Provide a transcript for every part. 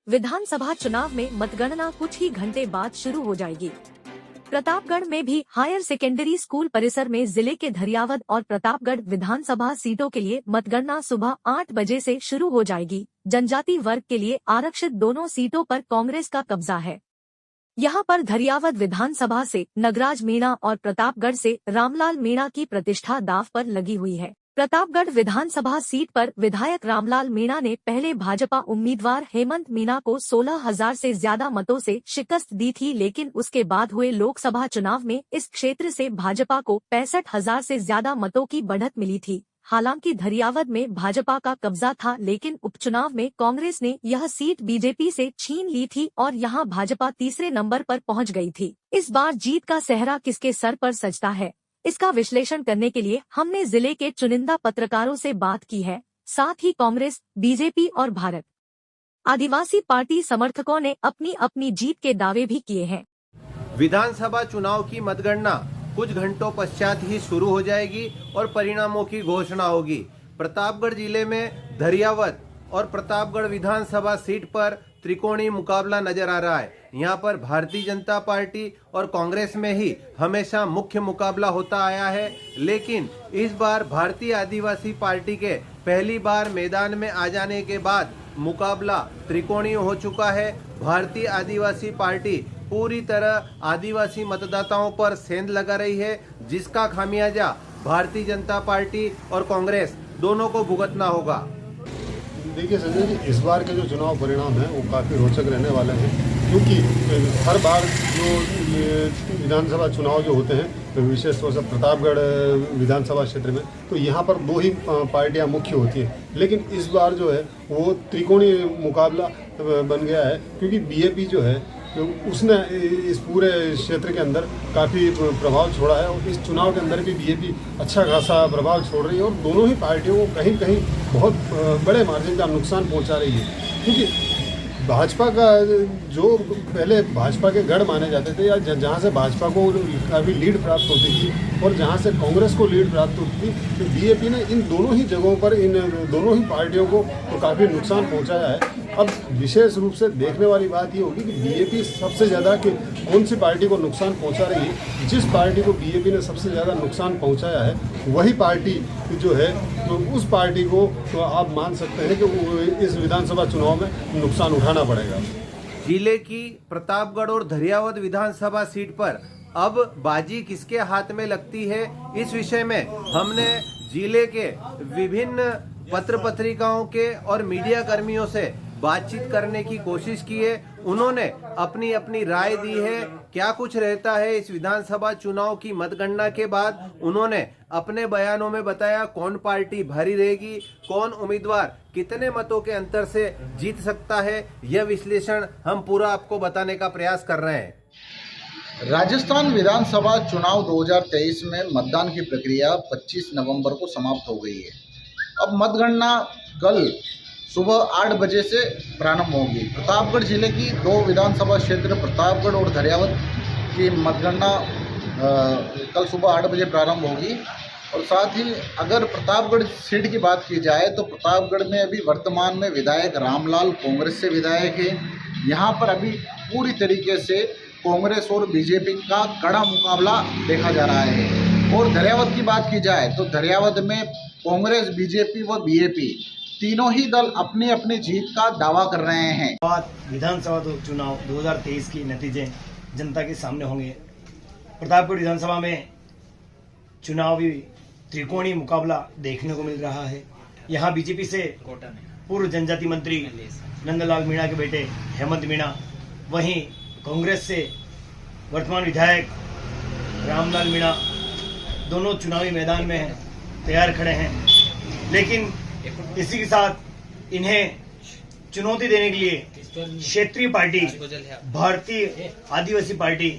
विधानसभा चुनाव में मतगणना कुछ ही घंटे बाद शुरू हो जाएगी। प्रतापगढ़ में भी हायर सेकेंडरी स्कूल परिसर में जिले के धरियावद और प्रतापगढ़ विधानसभा सीटों के लिए मतगणना सुबह 8 बजे से शुरू हो जाएगी। जनजाति वर्ग के लिए आरक्षित दोनों सीटों पर कांग्रेस का कब्जा है। यहां पर धरियावद विधानसभा से नगराज मीणा और प्रतापगढ़ से रामलाल मीणा की प्रतिष्ठा दांव पर लगी हुई है। प्रतापगढ़ विधानसभा सीट पर विधायक रामलाल मीणा ने पहले भाजपा उम्मीदवार हेमंत मीणा को 16,000 से ज्यादा मतों से शिकस्त दी थी, लेकिन उसके बाद हुए लोकसभा चुनाव में इस क्षेत्र से भाजपा को 65,000 से ज्यादा मतों की बढ़त मिली थी। हालांकि धरियावद में भाजपा का कब्जा था, लेकिन उपचुनाव में कांग्रेस ने यह सीट बीजेपी से छीन ली थी और यहां भाजपा तीसरे नंबर पर पहुंच गई थी। इस बार जीत का सेहरा किसके सर पर सजता है, इसका विश्लेषण करने के लिए हमने जिले के चुनिंदा पत्रकारों से बात की है। साथ ही कांग्रेस, बीजेपी और भारत आदिवासी पार्टी समर्थकों ने अपनी अपनी जीत के दावे भी किए हैं। विधानसभा चुनाव की मतगणना कुछ घंटों पश्चात ही शुरू हो जाएगी और परिणामों की घोषणा होगी। प्रतापगढ़ जिले में धरियावद और प्रतापगढ़ विधानसभा सीट पर त्रिकोणीय मुकाबला नजर आ रहा है। यहाँ पर भारतीय जनता पार्टी और कांग्रेस में ही हमेशा मुख्य मुकाबला होता आया है, लेकिन इस बार भारतीय आदिवासी पार्टी के पहली बार मैदान में आ जाने के बाद मुकाबला त्रिकोणीय हो चुका है। भारतीय आदिवासी पार्टी पूरी तरह आदिवासी मतदाताओं पर सेंध लगा रही है, जिसका खामियाजा भारतीय जनता पार्टी और कांग्रेस दोनों को भुगतना होगा। देखिए संजय जी, इस बार के जो चुनाव परिणाम हैं वो काफ़ी रोचक रहने वाले हैं, क्योंकि हर बार जो विधानसभा चुनाव जो होते हैं, विशेष तौर से प्रतापगढ़ विधानसभा क्षेत्र में, तो यहाँ पर दो ही पार्टियाँ मुख्य होती हैं, लेकिन इस बार जो है वो त्रिकोणीय मुकाबला बन गया है, क्योंकि बीजेपी जो है उसने इस पूरे क्षेत्र के अंदर काफ़ी प्रभाव छोड़ा है और इस चुनाव के अंदर भी बीजेपी अच्छा खासा प्रभाव छोड़ रही है और दोनों ही पार्टियों को कहीं कहीं बहुत बड़े मार्जिन का नुकसान पहुंचा रही है। क्योंकि भाजपा का जो पहले भाजपा के गढ़ माने जाते थे, या जहां से भाजपा को काफ़ी लीड प्राप्त होती थी और जहां से कांग्रेस को लीड प्राप्त होती थी, तो बीजेपी ने इन दोनों ही जगहों पर इन दोनों ही पार्टियों को तो काफ़ी नुकसान पहुंचाया है। अब विशेष रूप से देखने वाली बात ये होगी कि बीजेपी सबसे ज़्यादा कि कौन सी पार्टी को नुकसान पहुंचा रही है। जिस पार्टी को बीजेपी ने सबसे ज़्यादा नुकसान पहुंचाया है वही पार्टी जो है, तो उस पार्टी को तो आप मान सकते हैं कि इस विधानसभा चुनाव में नुकसान उठाना पड़ेगा। जिले की प्रतापगढ़ और धरियावद विधानसभा सीट पर अब बाजी किसके हाथ में लगती है, इस विषय में हमने जिले के विभिन्न पत्र पत्रिकाओं के और मीडिया कर्मियों से बातचीत करने की कोशिश की है। उन्होंने अपनी अपनी राय दी है। क्या कुछ रहता है इस विधानसभा चुनाव की मतगणना के बाद, उन्होंने अपने बयानों में बताया कौन पार्टी भारी रहेगी, कौन उम्मीदवार कितने मतों के अंतर से जीत सकता है। यह विश्लेषण हम पूरा आपको बताने का प्रयास कर रहे हैं। राजस्थान विधानसभा चुनाव 2023 में मतदान की प्रक्रिया 25 नवंबर को समाप्त हो गई है। अब मतगणना कल सुबह 8 बजे से प्रारंभ होगी। प्रतापगढ़ जिले की दो विधानसभा क्षेत्र प्रतापगढ़ और धरियावद की मतगणना कल सुबह 8 बजे प्रारंभ होगी। और साथ ही अगर प्रतापगढ़ सीट की बात की जाए तो प्रतापगढ़ में अभी वर्तमान में विधायक रामलाल कांग्रेस से विधायक है। यहाँ पर अभी पूरी तरीके से कांग्रेस और बीजेपी का कड़ा मुकाबला देखा जा रहा है। और धरियावद की बात की जाए तो धरियावद में कांग्रेस, बीजेपी व बीएपी तीनों ही दल अपनी अपनी जीत का दावा कर रहे हैं। विधानसभा चुनाव 2023 की नतीजे जनता के सामने होंगे। प्रतापगढ़ विधानसभा में चुनावी त्रिकोणीय मुकाबला देखने को मिल रहा है। यहाँ बीजेपी से पूर्व जनजाति मंत्री नंदलाल मीणा के बेटे हेमंत मीणा, वहीं कांग्रेस से वर्तमान विधायक रामलाल मीणा, दोनों चुनावी मैदान में तैयार खड़े हैं। लेकिन इसी के साथ इन्हें चुनौती देने के लिए क्षेत्रीय पार्टी भारतीय आदिवासी पार्टी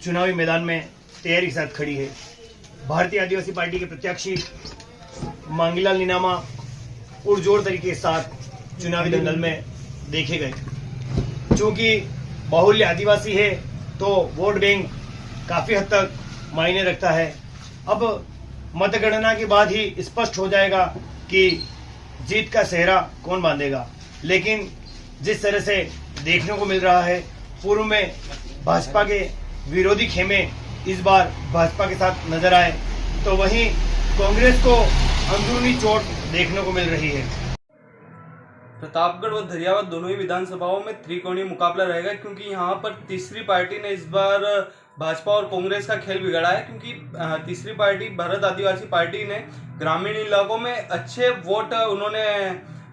चुनावी मैदान में तैयारी के साथ खड़ी है। भारतीय आदिवासी पार्टी के प्रत्याशी मांगीलाल नीनामा पुरजोर तरीके के साथ चुनावी दंगल में देखे गए। चूंकि बाहुल्य आदिवासी है तो वोट बैंक काफी हद तक मायने रखता है। अब मतगणना के बाद ही स्पष्ट हो जाएगा कि जीत का सेहरा कौन बांधेगा। लेकिन जिस तरह से देखने को मिल रहा है। पूर्व में भाजपा के विरोधी खेमे इस बार भाजपा के साथ नजर आए, तो वहीं कांग्रेस को अंदरूनी चोट देखने को मिल रही है। प्रतापगढ़ व धरियावद दोनों ही विधानसभाओं में त्रिकोणीय मुकाबला रहेगा, क्योंकि यहाँ पर तीसरी पार्टी ने इस बार भाजपा और कांग्रेस का खेल बिगाड़ा है। क्योंकि तीसरी पार्टी भारत आदिवासी पार्टी ने ग्रामीण इलाकों में अच्छे वोट उन्होंने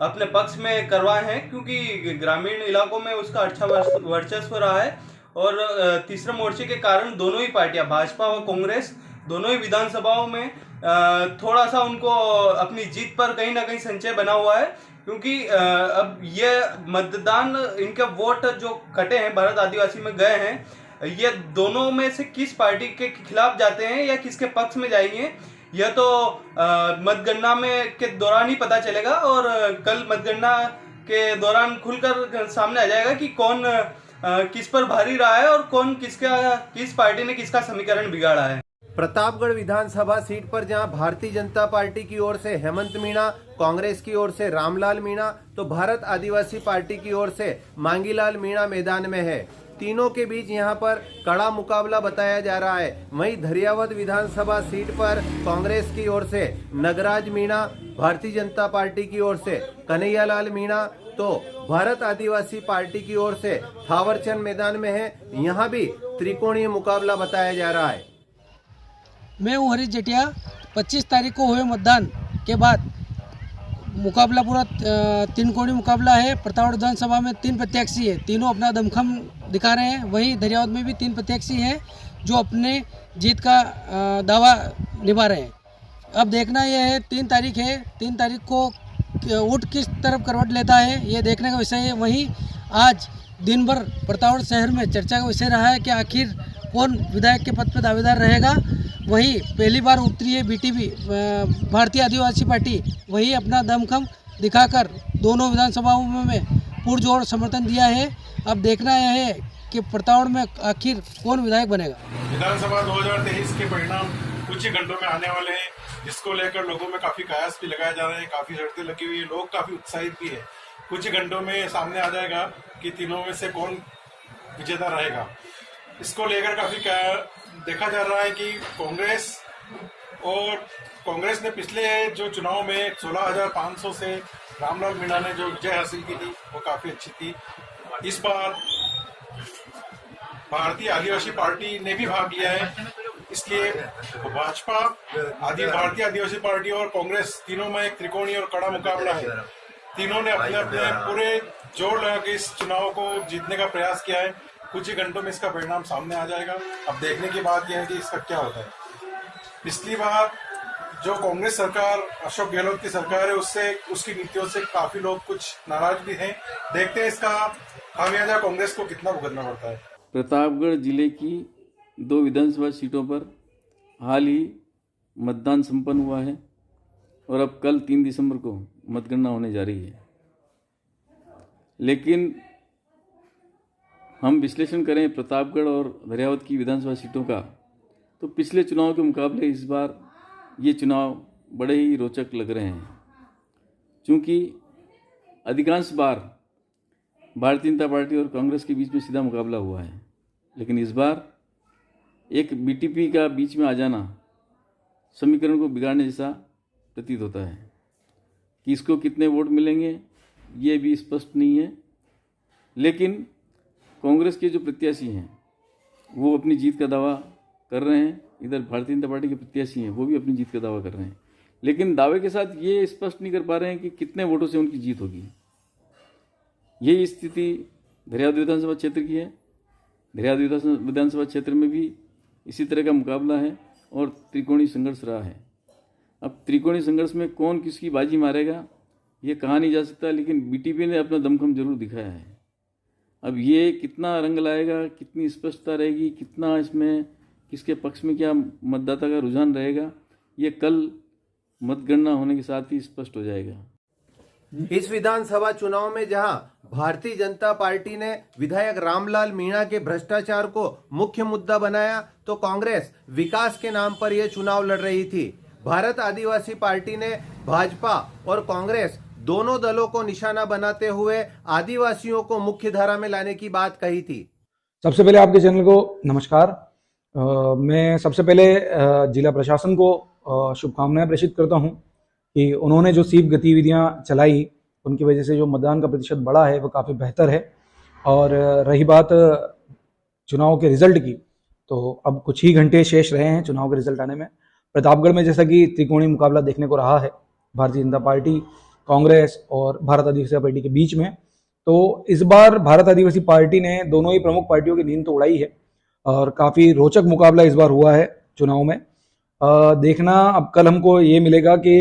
अपने पक्ष में करवाए हैं, क्योंकि ग्रामीण इलाकों में उसका अच्छा वर्चस्व रहा है। और तीसरे मोर्चे के कारण दोनों ही पार्टियां भाजपा व कांग्रेस दोनों ही विधानसभाओं में थोड़ा सा उनको अपनी जीत पर कहीं ना कहीं संचय बना हुआ है। क्योंकि अब ये मतदान, इनके वोट जो कटे हैं भारत आदिवासी में गए हैं, ये दोनों में से किस पार्टी के खिलाफ जाते हैं या किसके पक्ष में जाएंगे, यह तो मतगणना में के दौरान ही पता चलेगा। और कल मतगणना के दौरान खुलकर सामने आ जाएगा कि कौन किस पर भारी रहा है और कौन किस पार्टी ने किसका समीकरण बिगाड़ा है। प्रतापगढ़ विधानसभा सीट पर जहां भारतीय जनता पार्टी की ओर से हेमंत मीणा, कांग्रेस की ओर से रामलाल मीणा, तो भारत आदिवासी पार्टी की ओर से मांगीलाल मीणा मैदान में है। तीनों के बीच यहां पर कड़ा मुकाबला बताया जा रहा है। वहीं धरियावद विधानसभा सीट पर कांग्रेस की ओर से नगराज मीणा, भारतीय जनता पार्टी की ओर से कन्हैयालाल मीणा, तो भारत आदिवासी पार्टी की ओर से थावरचंद मैदान में है। यहां भी त्रिकोणीय मुकाबला बताया जा रहा है। मैं हूँ हरीश जेठिया। 25 तारीख को हुए मतदान के बाद मुकाबला पूरा तीन कोणी मुकाबला है। प्रतापगढ़ विधानसभा में 3 प्रत्याशी है, तीनों अपना दमखम दिखा रहे हैं। वहीं धरियावद में भी 3 प्रत्याशी हैं जो अपने जीत का दावा निभा रहे हैं। अब देखना यह है, 3 तारीख है, 3 तारीख को वोट किस तरफ करवट लेता है ये देखने का विषय है। वहीं आज दिन भर प्रतापगढ़ शहर में चर्चा का विषय रहा है कि आखिर कौन विधायक के पद पर दावेदार रहेगा। वहीं पहली बार उतरी है बीटीपी भारतीय आदिवासी पार्टी, वही अपना दमखम दिखाकर दोनों विधानसभाओं में पुरजोर समर्थन दिया है। अब देखना यह है कि प्रतापगढ़ में आखिर कौन विधायक बनेगा। विधानसभा 2023 के परिणाम कुछ ही घंटों में आने वाले हैं, जिसको लेकर लोगों में काफी कयास भी लगाए जा रहे हैं, काफी शर्तें लगी हुई है, लोग काफी उत्साहित भी है। कुछ ही घंटों में सामने आ जाएगा कि तीनों में से कौन विजेता रहेगा। इसको लेकर काफी देखा जा रहा है कि कांग्रेस ने पिछले जो चुनाव में 16,500 से रामलाल मीणा ने जो विजय हासिल की थी वो काफी अच्छी थी। इस बार भारतीय आदिवासी पार्टी ने भी भाग लिया है, इसलिए भाजपा भारतीय आदिवासी पार्टी और कांग्रेस तीनों में एक त्रिकोणीय और कड़ा मुकाबला है। तीनों ने अपने अपने पूरे जोर लगा के इस चुनाव को जीतने का प्रयास किया है। कुछ ही घंटों में इसका परिणाम सामने आ जाएगा। अब देखने की बात यह है कि इसका क्या होता है। पिछली बार जो कांग्रेस सरकार, अशोक गहलोत की सरकार है, उससे उसकी नीतियों से काफी लोग कुछ नाराज भी हैं। देखते हैं इसका खामियाजा कांग्रेस को कितना भुगतना पड़ता है। प्रतापगढ़ जिले की 2 विधानसभा सीटों पर हाल ही मतदान संपन्न हुआ है और अब कल 3 दिसंबर को मतगणना होने जा रही है। लेकिन हम विश्लेषण करें प्रतापगढ़ और धरियावद की विधानसभा सीटों का, तो पिछले चुनाव के मुकाबले इस बार ये चुनाव बड़े ही रोचक लग रहे हैं। क्योंकि अधिकांश बार भारतीय जनता पार्टी और कांग्रेस के बीच में सीधा मुकाबला हुआ है, लेकिन इस बार एक बीटीपी का बीच में आ जाना समीकरण को बिगाड़ने जैसा प्रतीत होता है। कि इसको कितने वोट मिलेंगे ये भी स्पष्ट नहीं है। लेकिन कांग्रेस के जो प्रत्याशी हैं वो अपनी जीत का दावा कर रहे हैं, इधर भारतीय जनता पार्टी के प्रत्याशी हैं वो भी अपनी जीत का दावा कर रहे हैं, लेकिन दावे के साथ ये स्पष्ट नहीं कर पा रहे हैं कि कितने वोटों से उनकी जीत होगी। यही स्थिति धरियावद विधानसभा क्षेत्र की है। धरियावद विधानसभा क्षेत्र में भी इसी तरह का मुकाबला है और त्रिकोणीय संघर्ष रहा है। अब त्रिकोणीय संघर्ष में कौन किसकी बाजी मारेगा ये कहा नहीं जा सकता, लेकिन बीटीपी ने अपना दमखम जरूर दिखाया है। अब ये कितना रंग लाएगा, कितनी स्पष्टता रहेगी, कितना इसमें किसके पक्ष में क्या मतदाता का रुझान रहेगा, ये कल मतगणना होने के साथ ही स्पष्ट हो जाएगा। इस विधानसभा चुनाव में जहां भारतीय जनता पार्टी ने विधायक रामलाल मीणा के भ्रष्टाचार को मुख्य मुद्दा बनाया, तो कांग्रेस विकास के नाम पर यह चुनाव लड़ रही थी। भारत आदिवासी पार्टी ने भाजपा और कांग्रेस दोनों दलों को निशाना बनाते हुए आदिवासियों को मुख्य धारा में लाने की बात कही थी। सबसे पहले आपके चैनल को नमस्कार। मैं सबसे पहले जिला प्रशासन को शुभकामनाएं प्रेषित करता हूं कि उन्होंने जो स्वीप गतिविधियां चलाई उनकी वजह से जो मतदान का प्रतिशत बढ़ा है वो काफ़ी बेहतर है। और रही बात चुनाव के रिजल्ट की, तो अब कुछ ही घंटे शेष रहे हैं चुनाव के रिजल्ट आने में। प्रतापगढ़ में जैसा कि त्रिकोणीय मुकाबला देखने को रहा है भारतीय जनता पार्टी, कांग्रेस और भारत आदिवासी पार्टी के बीच में, तो इस बार भारत आदिवासी पार्टी ने दोनों ही प्रमुख पार्टियों की नींद तो उड़ाई है और काफ़ी रोचक मुकाबला इस बार हुआ है चुनाव में। देखना अब कल हमको ये मिलेगा कि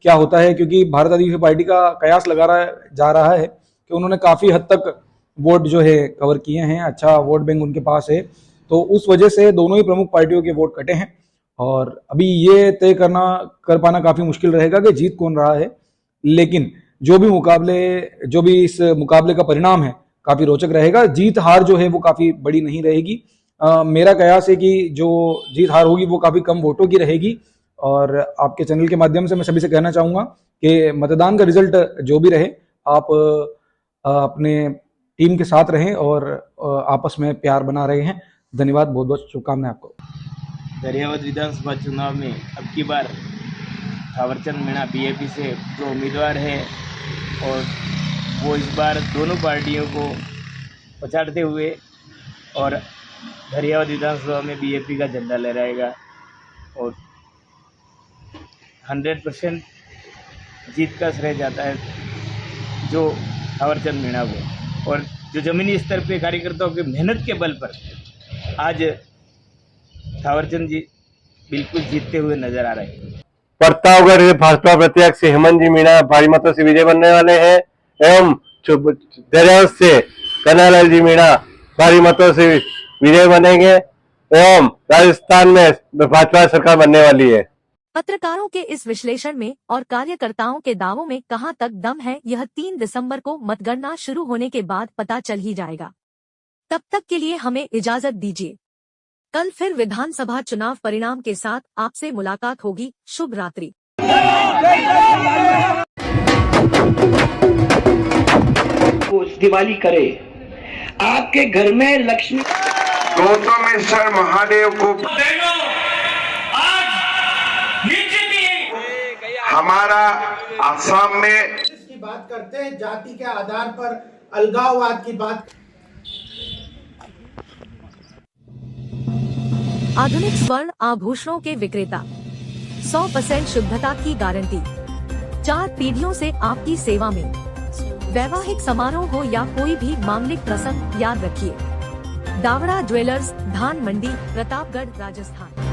क्या होता है, क्योंकि भारत आदिवासी पार्टी का कयास जा रहा है कि उन्होंने काफ़ी हद तक वोट जो है कवर किए हैं, अच्छा वोट बैंक उनके पास है, तो उस वजह से दोनों ही प्रमुख पार्टियों के वोट कटे हैं। और अभी ये तय कर पाना काफ़ी मुश्किल रहेगा कि जीत कौन रहा है, लेकिन जो भी इस मुकाबले का परिणाम है काफ़ी रोचक रहेगा। जीत हार जो है वो काफ़ी बड़ी नहीं रहेगी। मेरा कयास है कि जो जीत हार होगी वो काफ़ी कम वोटों की रहेगी। और आपके चैनल के माध्यम से मैं सभी से कहना चाहूँगा कि मतदान का रिजल्ट जो भी रहे, आप अपने टीम के साथ रहें और आपस में प्यार बना रहे हैं। धन्यवाद, बहुत बहुत शुभकामनाएं आपको। दरियावद विधानसभा चुनाव में अब की बार थावरचंद मीणा बीएपी से जो उम्मीदवार है और वो इस बार दोनों पार्टियों को पछाड़ते हुए और दरियावद विधानसभा में बीएपी का झंडा लहराएगा और 100% जीत का श्रेय जाता है जो थावरचंद मीणा को, और जो जमीनी स्तर पे कार्यकर्ताओं की मेहनत के बल पर आज थावरचंद जी बिल्कुल जीतते हुए नजर आ रहे हैं। प्रतापगढ़ से भाजपा प्रत्याशी हेमंत जी मीणा भारी मतों से विजय बनने वाले हैं एवं दरियावद से कन्हैयालाल जी मीणा भारी मतों से विजय बनेंगे एवं राजस्थान में भाजपा सरकार बनने वाली है। पत्रकारों के इस विश्लेषण में और कार्यकर्ताओं के दावों में कहां तक दम है, यह 3 दिसंबर को मतगणना शुरू होने के बाद पता चल ही जाएगा। तब तक के लिए हमें इजाजत दीजिए। कल फिर विधानसभा चुनाव परिणाम के साथ आपसे मुलाकात होगी। शुभ रात्रि। दिवाली करे आपके घर में लक्ष्मी गौतमेश्वर महादेव को हमारा आसाम में की बात करते हैं, जाति के आधार पर अलगाववाद की बात। आधुनिक स्वर्ण आभूषणों के विक्रेता, 100% शुद्धता की गारंटी, 4 पीढ़ियों से आपकी सेवा में। वैवाहिक समारोह हो या कोई भी मांगलिक प्रसंग, याद रखिए दावड़ा ज्वेलर्स, धान मंडी, प्रतापगढ़, राजस्थान।